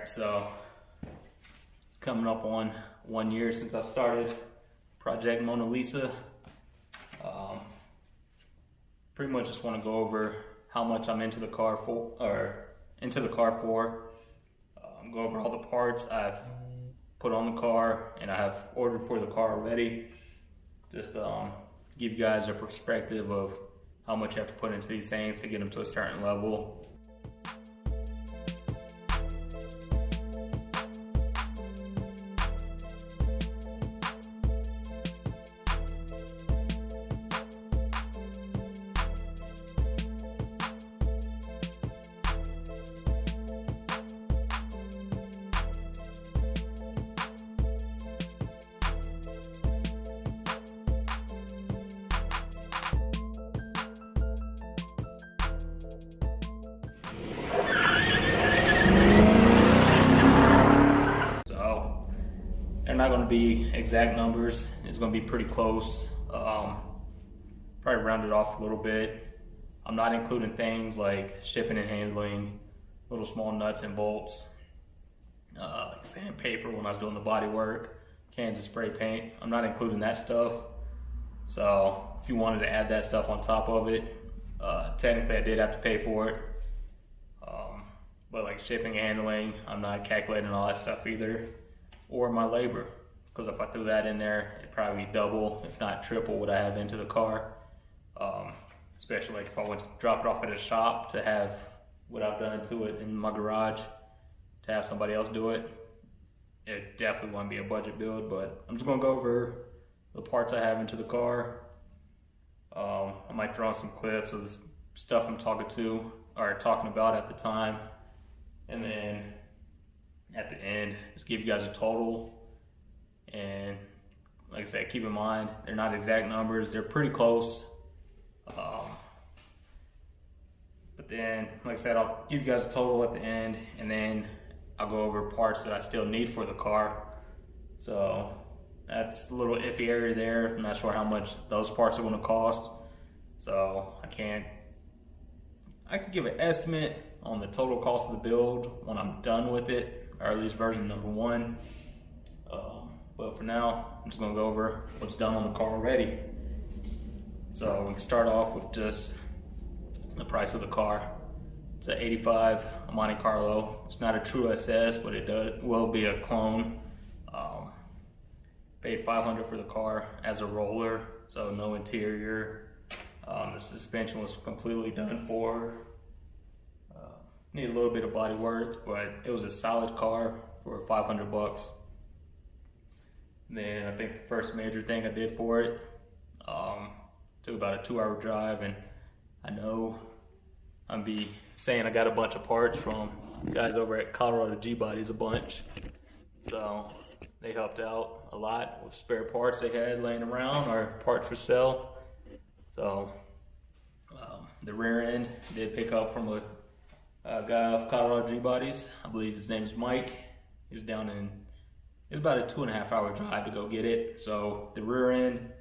So it's coming up on 1 year since I started Project Mona Lisa. Pretty much just want to go over how much I'm into the car for, go over all the parts I've put on the car and I have ordered for the car already. Just give you guys a perspective of how much you have to put into these things to get them to a certain level. They're not going to be exact numbers. It's going to be pretty close. Probably round it off a little bit. I'm not including things like shipping and handling, little small nuts and bolts, like sandpaper when I was doing the body work, cans of spray paint. I'm not including that stuff. So if you wanted to add that stuff on top of it, technically I did have to pay for it. But like shipping and handling, I'm not calculating all that stuff either. Or my labor, because if I threw that in there, it'd probably be double, if not triple, what I have into the car. Especially like if I went to drop it off at a shop to have what I've done to it in my garage, to have somebody else do it, it definitely wouldn't be a budget build. But I'm just gonna go over the parts I have into the car. I might throw in some clips of the stuff I'm talking about at the time, and then at the end, just give you guys a total. And like I said, keep in mind, they're not exact numbers, they're pretty close. But then, like I said, I'll give you guys a total at the end, and then I'll go over parts that I still need for the car. So that's a little iffy area there. I'm not sure how much those parts are gonna cost. So I could give an estimate on the total cost of the build when I'm done with it, or at least version number 1. But for now, I'm just gonna go over what's done on the car already. So we can start off with just the price of the car. It's an 85 Monte Carlo. It's not a true SS, but it will be a clone. Paid $500 for the car as a roller, so no interior. The suspension was completely done for. Need a little bit of body work, but it was a solid car for $500. Then I think the first major thing I did for it, took about a 2-hour drive, and I know I'll be saying I got a bunch of parts from guys over at Colorado G-Bodies a bunch. So they helped out a lot with spare parts they had laying around or parts for sale. So the rear end did pick up from a guy off Colorado G-Bodies. I believe his name is Mike. He was down in, it was about a 2.5-hour drive to go get it. So the rear end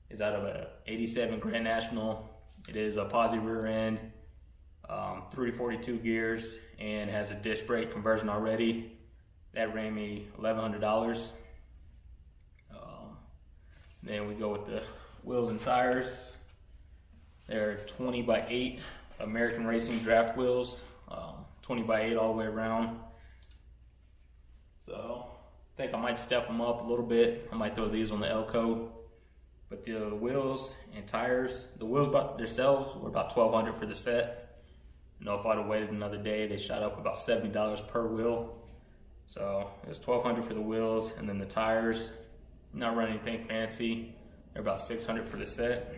is out of a 87 Grand National. It is a posi rear end, 342 gears, and has a disc brake conversion already. That ran me $1,100. Then we go with the wheels and tires. They're 20x8 American Racing draft wheels, 20x8 all the way around. So I think I might step them up a little bit. I might throw these on the Elko. But the wheels and tires, the wheels by themselves were about $1,200 for the set. You know, if I'd have waited another day, they shot up about $70 per wheel. So it was $1,200 for the wheels, and then the tires, not running anything fancy. They're about $600 for the set.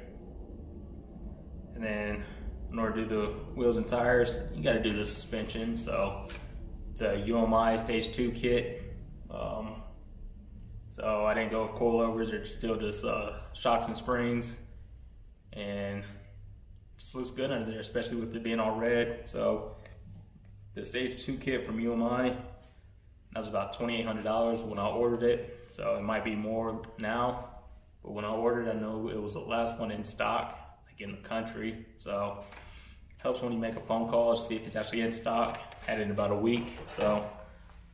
And then in order to do the wheels and tires, you got to do the suspension. So it's a UMI Stage 2 kit. So I didn't go with coilovers, they're still just shocks and springs. And it just looks good under there, especially with it being all red. So the Stage 2 kit from UMI, that was about $2,800 when I ordered it. So it might be more now, but when I ordered, I know it was the last one in stock, like in the country. So it helps when you make a phone call to see if it's actually in stock. Had it in about a week. So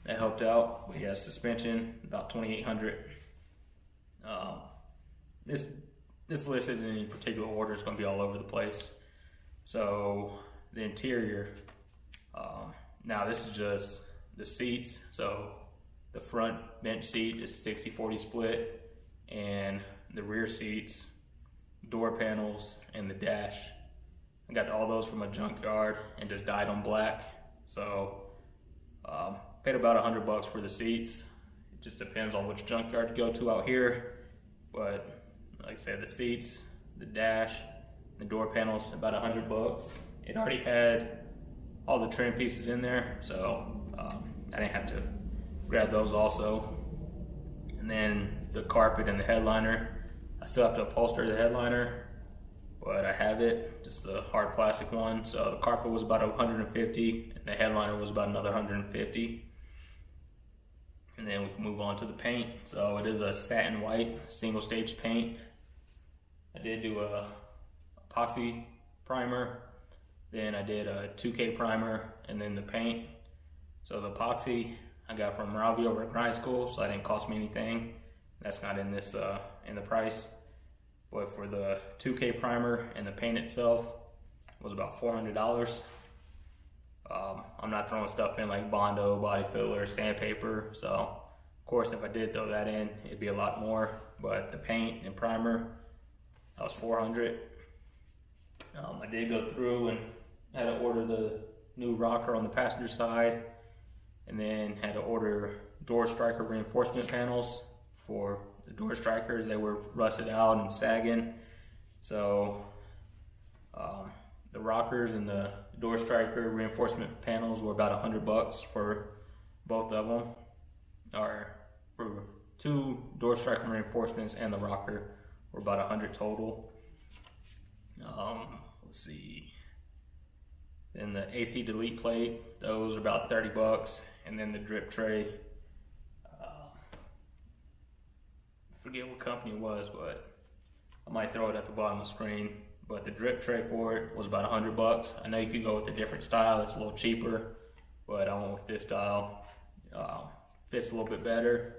that helped out. But yeah, suspension about 2,800. This list isn't in any particular order. It's going to be all over the place. So the interior. Now this is just the seats. So the front bench seat is 60-40 split, and the rear seats, door panels, and the dash, I got all those from a junkyard and just dyed them black. So paid about $100 for the seats. It just depends on which junkyard you go to out here. But like I said, the seats, the dash, the door panels, about $100. It already had all the trim pieces in there, so I didn't have to grab those also. And then the carpet and the headliner, I still have to upholster the headliner, but I have it, just a hard plastic one. So the carpet was about $150, and the headliner was about another $150. And then we can move on to the paint. So it is a satin white single stage paint. I did do a epoxy primer, then I did a 2K primer, and then the paint. So the epoxy I got from Robbie over at Grind School, so that didn't cost me anything. That's not in this in the price. But for the 2K primer and the paint itself, it was about $400. I'm not throwing stuff in like Bondo, body filler, sandpaper. So of course, if I did throw that in, it'd be a lot more. But the paint and primer, that was $400. I did go through and had to order the new rocker on the passenger side, and then had to order door striker reinforcement panels for the door strikers. They were rusted out and sagging. So the rockers and the door striker reinforcement panels were about $100 for both of them, or for 2 door striker reinforcements and the rocker were about $100 total. Let's see. Then the AC delete plate, those are about $30, and then the drip tray. I forget what company it was, but I might throw it at the bottom of the screen. But the drip tray for it was about $100. I know you could go with a different style, it's a little cheaper, but I went with this style. Fits a little bit better.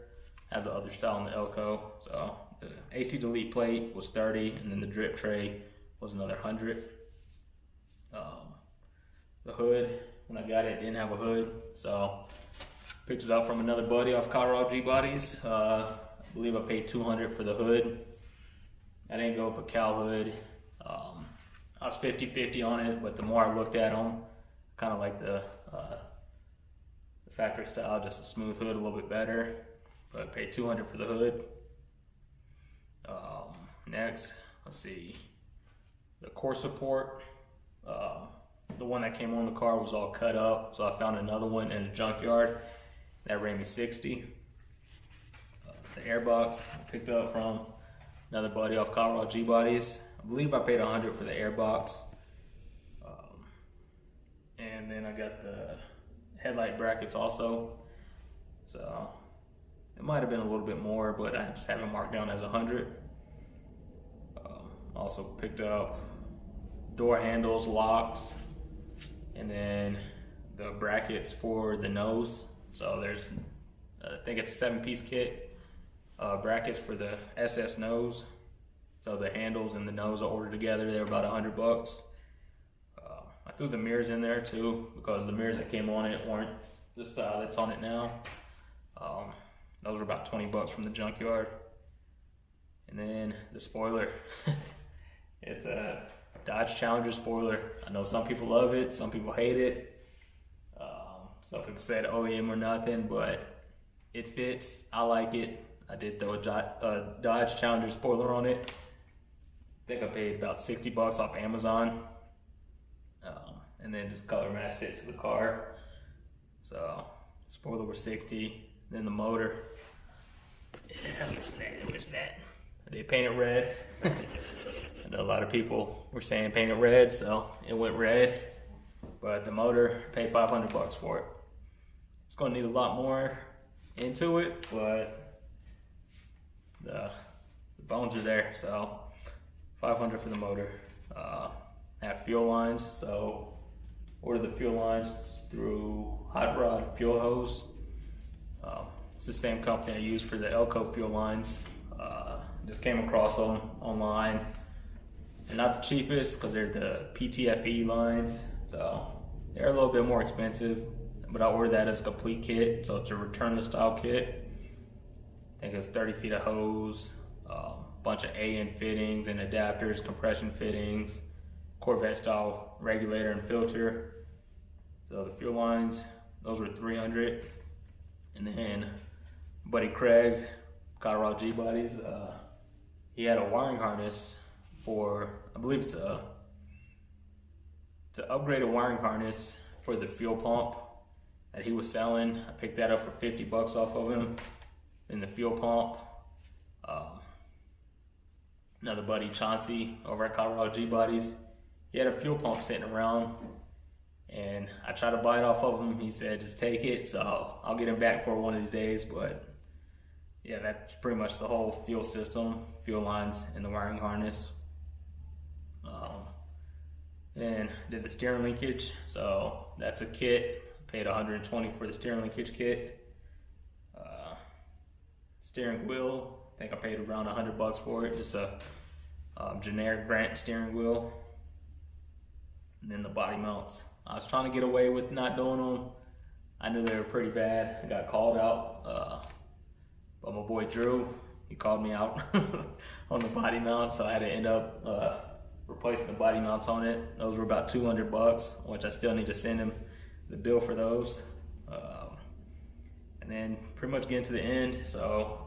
I have the other style in the Elco. So the AC delete plate was $30, and then the drip tray was another $100. The hood, when I got it, didn't have a hood, so picked it up from another buddy off Colorado G Bodies. I believe I paid $200 for the hood. I didn't go for cow hood. I was 50-50 on it, but the more I looked at them, kind of like the factory style, just a smooth hood, a little bit better. But I paid $200 for the hood. Next, let's see, the core support. The one that came on the car was all cut up, so I found another one in a junkyard that ran me $60. The airbox I picked up from another buddy off Colorado G Bodies. I believe I paid $100 for the airbox. And then I got the headlight brackets also. So it might have been a little bit more, but I just have it marked down as $100. Also picked up door handles, locks, and then the brackets for the nose. So there's, I think it's a 7-piece kit, brackets for the SS nose. So the handles and the nose are ordered together. They're about $100. I threw the mirrors in there too, because the mirrors that came on it weren't the style that's on it now. Those were about $20 from the junkyard. And then the spoiler. It's a Dodge Challenger spoiler. I know some people love it, some people hate it. Some people said OEM or nothing, but it fits. I like it. I did throw a Dodge Challenger spoiler on it. I think I paid about $60 off Amazon. And then just color matched it to the car. So spoiler was $60. Then the motor. Yeah, where's that? I did paint it red. I know a lot of people were saying paint it red, so it went red. But the motor, paid $500 for it. It's gonna need a lot more into it, but the bones are there, so $500 for the motor. Have fuel lines, so order the fuel lines through Hot Rod Fuel Hose. It's the same company I use for the Elko fuel lines. Just came across them online. They're not the cheapest because they're the PTFE lines, so they're a little bit more expensive. But I ordered that as a complete kit, so it's a return style kit. I think it's 30 feet of hose, bunch of AN fittings and adapters, compression fittings, Corvette style regulator and filter. So the fuel lines, those were $300. And then buddy Craig, Colorado G Bodies, he had a wiring harness for, I believe it's a upgraded wiring harness for the fuel pump that he was selling. I picked that up for 50 bucks off of him. And the fuel pump, another buddy Chauncey over at Colorado G Bodies, he had a fuel pump sitting around, and I tried to buy it off of him. He said just take it, so I'll get him back for one of these days. But yeah, that's pretty much the whole fuel system, fuel lines and the wiring harness. Then did the steering linkage, so that's a kit. Paid $120 for the steering linkage kit. Steering wheel, I think I paid around 100 bucks for it, just a generic brand steering wheel. And then the body mounts. I was trying to get away with not doing them. I knew they were pretty bad. I got called out by my boy Drew. He called me out on the body mount, so I had to end up replacing the body mounts on it. Those were about 200 bucks, which I still need to send him the bill for those. And then pretty much getting to the end, so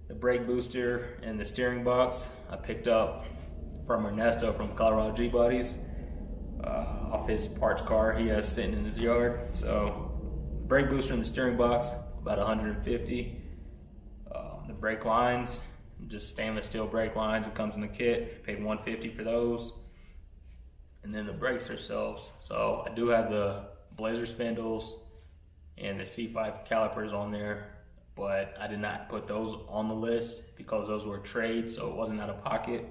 the brake booster and the steering box I picked up from Ernesto from Colorado G Bodies off his parts car he has sitting in his yard. So brake booster and the steering box, about 150. The brake lines, just stainless steel brake lines, it comes in the kit, paid 150 for those. And then the brakes themselves, so I do have the Blazer spindles and the C5 calipers on there, but I did not put those on the list because those were trade, so it wasn't out of pocket.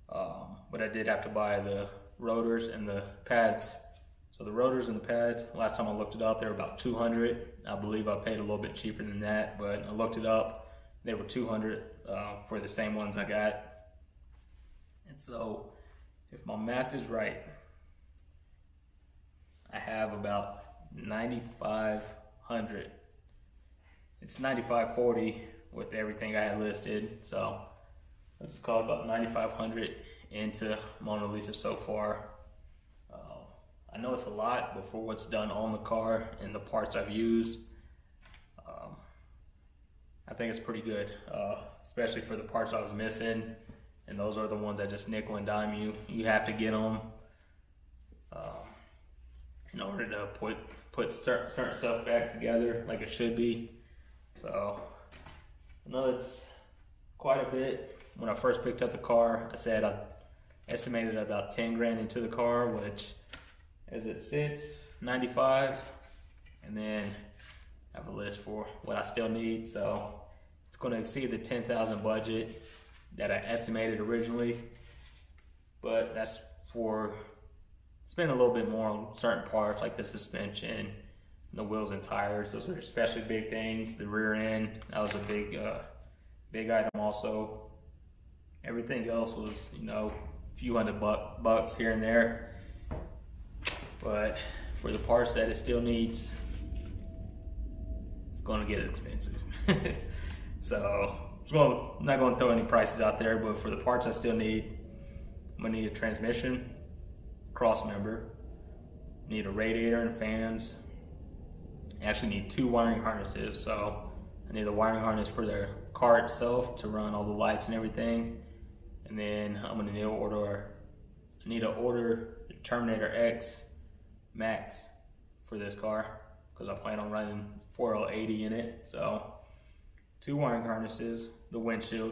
But I did have to buy the rotors and the pads. So the rotors and the pads, last time I looked it up, they were about 200. I believe I paid a little bit cheaper than that, but I looked it up, they were 200 for the same ones I got. And so if my math is right, I have about 9,500. It's 9,540 with everything I had listed, so let's call it about 9,500 into Mona Lisa so far. I know it's a lot, but for what's done on the car and the parts I've used, I think it's pretty good, especially for the parts I was missing, and those are the ones that just nickel and dime you. You have to get them in order to put certain stuff back together like it should be. So I know it's quite a bit. When I first picked up the car, I said I estimated about 10 grand into the car, which as it sits, 95, and then I have a list for what I still need. So it's going to exceed the 10,000 budget that I estimated originally, but that's for spend a little bit more on certain parts like the suspension, the wheels and tires. Those are especially big things. The rear end, that was a big item also. Everything else was, you know, a few hundred bucks here and there. But for the parts that it still needs, it's going to get expensive. So I'm not going to throw any prices out there, but for the parts I still need, I'm going to need a transmission, cross member, need a radiator and fans. I actually need 2 wiring harnesses, so I need a wiring harness for the car itself to run all the lights and everything, and then I'm going to need to order the Terminator X Max for this car because I plan on running 4L80 in it. So 2 wiring harnesses, the windshield,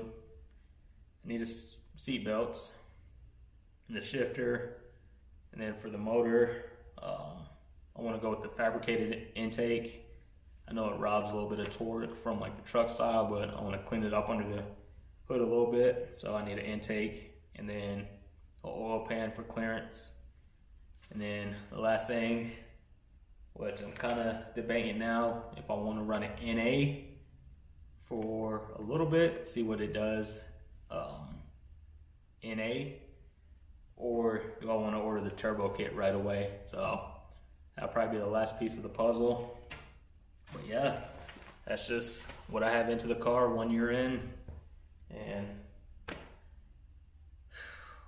I need seat belts, the shifter, and then for the motor, I want to go with the fabricated intake. I know it robs a little bit of torque from like the truck style, but I want to clean it up under the hood a little bit. So I need an intake and then an oil pan for clearance. And then the last thing which I'm kind of debating now if I want to run an NA for a little bit, see what it does, NA, or do I want to order the turbo kit right away? So that'll probably be the last piece of the puzzle. But yeah, that's just what I have into the car 1 year in, and a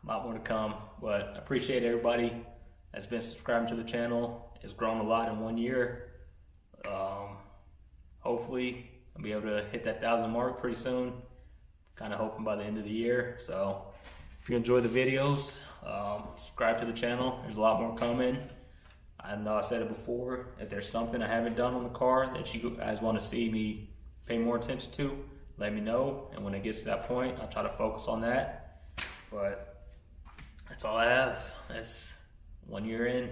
lot more to come. But I appreciate everybody that's been subscribing to the channel. It's grown a lot in 1 year. Hopefully I'll be able to hit that 1,000 mark pretty soon. Kind of hoping by the end of the year. So if you enjoy the videos, subscribe to the channel. There's a lot more coming. I know I said it before, if there's something I haven't done on the car that you guys want to see me pay more attention to, let me know. And when it gets to that point, I'll try to focus on that. But that's all I have. That's 1 year in.